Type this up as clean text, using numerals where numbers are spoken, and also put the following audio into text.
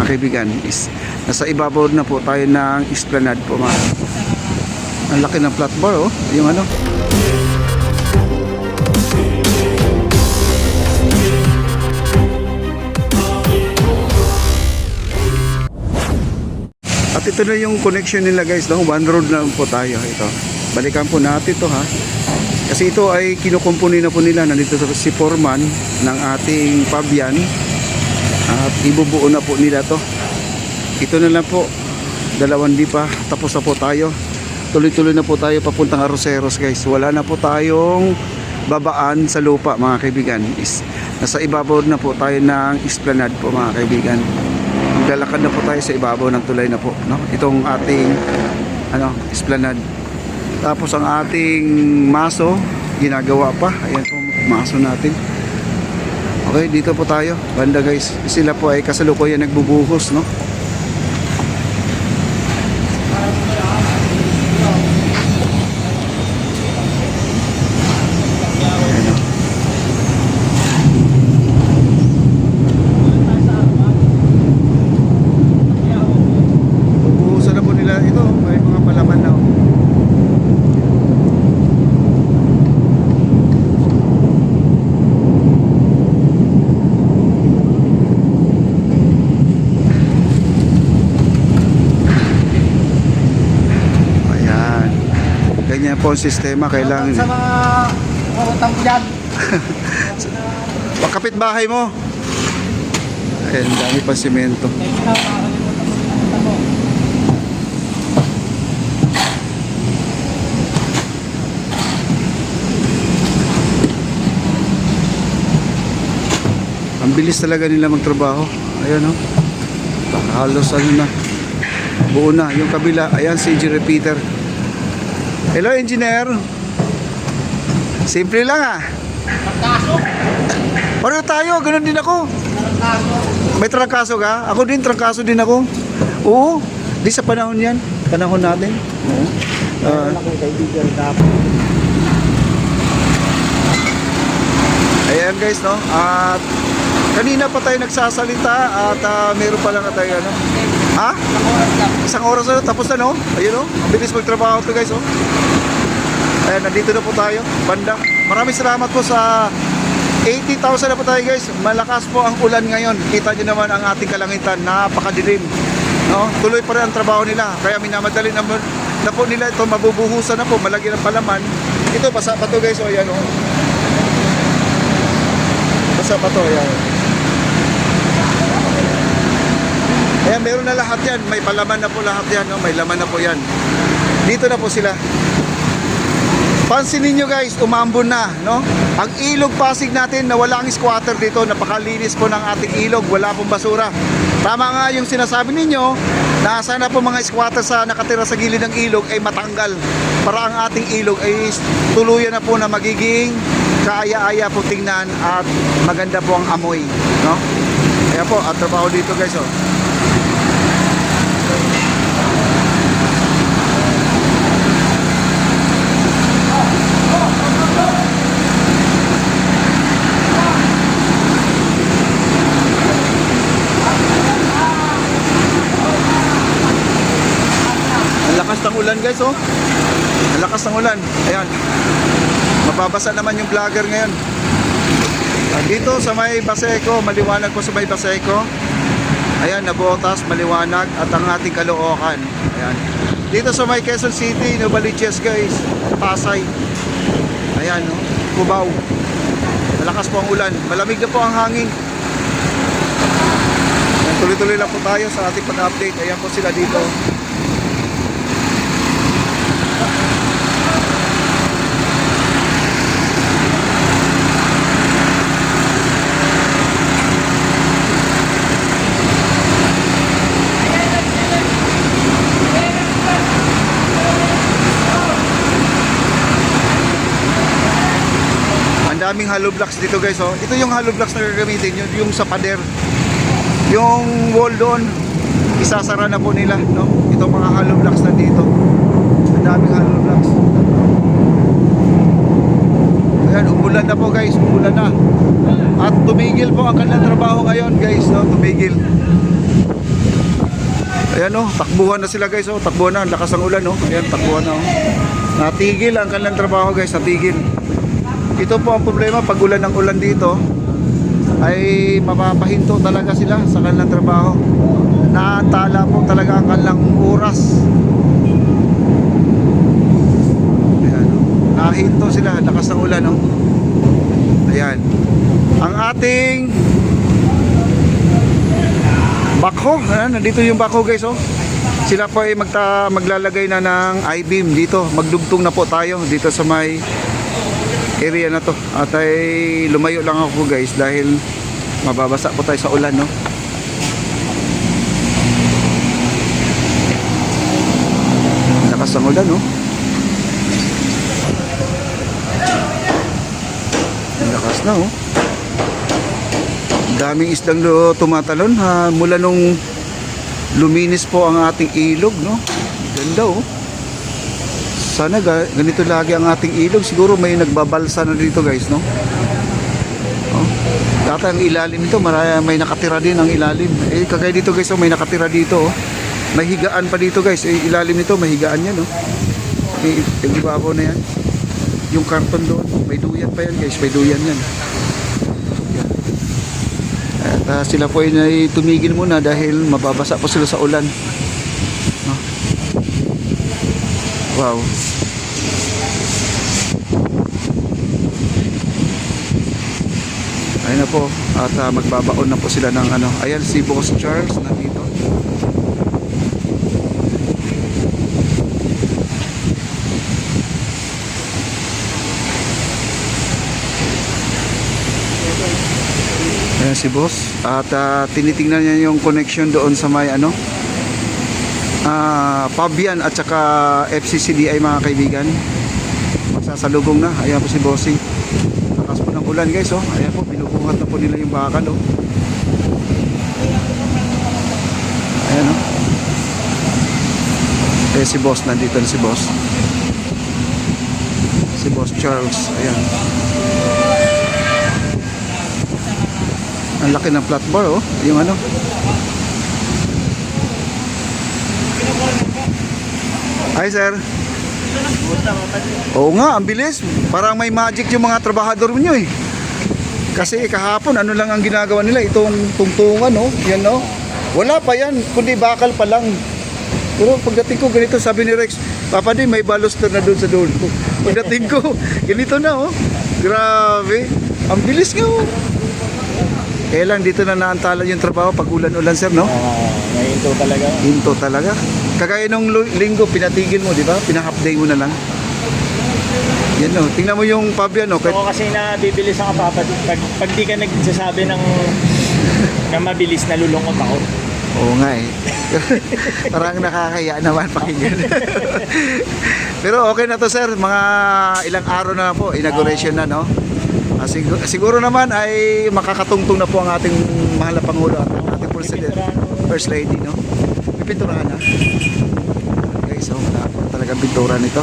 mga kaibigan is nasa ibabaw na po tayo ng Esplanade po mga. Ang laki ng flat bar oh, yung ano. At ito na yung connection nila guys, no? One road na po tayo ito. Balikan po natin to ha. Kasi ito ay kinukumpuni na po nila. Nandito si foreman ng ating Fabian. At ibubuo na po nila to. Ito na lang po. 2 di pa. Tapos na po tayo. Tuloy-tuloy na po tayo papuntang Arroceros guys. Wala na po tayong babaan sa lupa mga kaibigan. Nasa ibabaw na po tayo ng Esplanade po mga kaibigan. Maglalakad na po tayo sa ibabaw ng tulay na po, no? Itong ating Esplanade. Tapos ang ating maso ginagawa pa. Ayan po maso natin. Okay, dito po tayo banda guys. Sila po ay kasalukuyan nagbubuhos, no? Ganyan po ang sistema, kailangan sa mga utang ko dyan. Pakapit bahay mo. Ayan, dami pa simento. Ang bilis talaga nila magtrabaho. Ayan o, halos ano na, buo na yung kabila. Ayan si Engineer Peter. Hello engineer. Simple lang ah. Trangkaso. Pareho tayo, ganun din ako. Trangkaso. May trangkaso ka? Ako din, trangkaso din ako. Oo, di sa panahon yan. Panahon natin. Oo. Ayan guys, no? At kanina pa tayo nagsasalita at meron pa lang tayo ano. Ha? Isang oras na, tapos na no? Ayun no? Bilis magtrabaho to guys oh. Ayan, nandito na po tayo, banda. Maraming salamat po sa 80,000 na po tayo guys. Malakas po ang ulan ngayon. Kita nyo naman ang ating kalangitan, napakadilim, no? Tuloy pa rin ang trabaho nila. Kaya minamadali na po nila ito, mabubuhusan na po, malagyan ng palaman. Ito, basa pa to guys oh, ayan oh. Basa pa to, ayan. Ayan, meron na lahat yan. May palaman na po lahat yan, no? May laman na po yan. Dito na po sila. Pansinin nyo guys, umambon na, no? Ang ilog Pasig natin na walang squatter dito. Napakalinis po ng ating ilog. Wala pong basura. Tama nga yung sinasabi ninyo na sana po mga squatter sa nakatira sa gilid ng ilog ay matanggal para ang ating ilog ay tuluyan na po na magiging kaaya-aya po tingnan at maganda po ang amoy, no? Kaya po, at trabaho dito guys, oh. Lakas ng ulan guys oh. Ang lakas ng ulan. Ayan. Mababasa naman yung vlogger ngayon. Dito sa may Baseco, maliwanag po sa may Baseco. Ayan, nabuotas, maliwanag at ang ating Caloocan. Ayan. Dito sa may Quezon City, Novaliches guys, Pasay. Ayan, no? Cubao. Malakas po ang ulan. Malamig na po ang hangin. Ayan, tuloy-tuloy lang po tayo sa ating pag-update. Ayan po sila dito. Daming hollow blocks dito guys oh. Ito yung hollow blocks na gagamitin yung sa pader. Yung wall doon isasara na po nila, no? Itong mga hollow blocks na dito. Ang daming hollow blocks. Ayan, umulan na po guys, umulan na. At tumigil po ang kanilang trabaho ngayon guys, no? Tumigil. Ayan oh, takbuhan na sila guys oh, takbuhan na, ang lakas ng ulan oh. Ayan, takbuhan na oh. Natigil ang kanilang trabaho guys, natigil. Ito po ang problema pag ulan ng ulan dito, ay mapapahinto talaga sila sa kanilang trabaho. Naantala po talaga ang kanilang oras. Ayan oh. Nahinto sila, lakas ng ulan oh. Ayan. Ang ating backhoe, nandito yung backhoe guys oh. Sila po ay maglalagay na ng I-beam dito. Magdugtong na po tayo dito sa may area na to. At ay lumayo lang ako guys dahil mababasa po tayo sa ulan no. Lakas ng ulan no. Lakas na oh. Daming isdang tumatalon ha, mula nung luminis po ang ating ilog no. Ganda oh. Sana ganito lagi ang ating ilog. Siguro may nagbabalsa na dito guys no. Oh. Dati ang ilalim nito may nakatira din ang ilalim. Eh kagaya dito guys oh, may nakatira dito oh. May higaan pa dito guys. Eh, ilalim nito may higaan yan no. Eh, yung ibabaw na yan. Yung karton doon, may duyan pa yan guys, may duyan yan. At sila po ay tumigil muna dahil mababasa po sila sa ulan no? Wow. Ayun na po. At magbabaon na po sila ng ano. Ayan si Boss Charles nandito. Ayan si boss at tinitingnan niya yung connection doon sa may ano Pabian at saka FCCDI mga kaibigan. Magsasalubong na. Ayan po si bossing. Lakas po ng ulan guys oh. Ayan po, binubuhat na po nila yung bakal oh. Ayan oh. Eh si boss, nandito na si boss. Si Boss Charles. Ayan. Ang laki ng flat bar oh, yung ano. Hi sir. Oo nga, ang bilis. Parang may magic yung mga trabahador niyo eh. Kasi kahapon ano lang ang ginagawa nila, itong tungtungan oh, yan oh. Wala pa yan, kundi bakal pa lang. Pero pagdating ko ganito, sabi ni Rex, Papa di may baluster na doon sa dulo. Pagdating ko, ganito na oh. Grabe. Ang bilis nga oh. Kaya lang dito na naantala yung trabaho pag ulan-ulan sir no? Nahinto talaga. Hinto talaga. Kagaya nung linggo pinatigil mo di ba? Pina-half day mo na lang. Yan no. Tingnan mo yung Fabian no. Oo kasi nabibilis ang kapapad. Pag di ka nagsasabi ng na mabilis, nalulungkot ako. Oo nga eh. Parang nakakaya naman pakinggan. Pero okay na to sir. Mga ilang araw na po. Inauguration na no. Siguro naman ay makakatungtong na po ang ating mahal na Pangulo at ang ating First Lady no. May pinturahan na. Guys, so wala po talagang pintura nito.